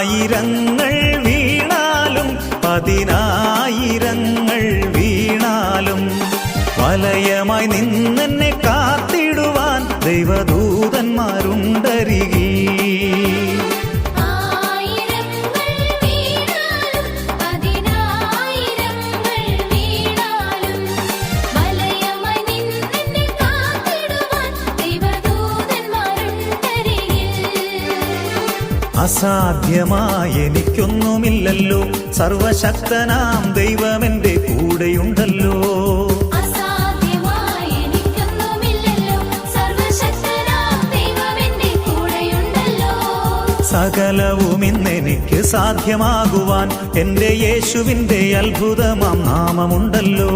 ആയിരങ്ങൾ വീണാലും പതിനായിരങ്ങൾ വീണാലും വലയമായി നിന്നെന്നെ കാത്തിടുവാൻ ദൈവദൂതന്മാരുണ്ടരികിൽ. അസാധ്യമായി എനിക്കൊന്നുമില്ലല്ലോ, സർവശക്തനാം ദൈവമെന്റെ കൂടെയുണ്ടല്ലോ. സകലവും ഇന്നെനിക്ക് സാധ്യമാകുവാൻ എൻ്റെ യേശുവിൻ്റെ അത്ഭുതമാം നാമമുണ്ടല്ലോ.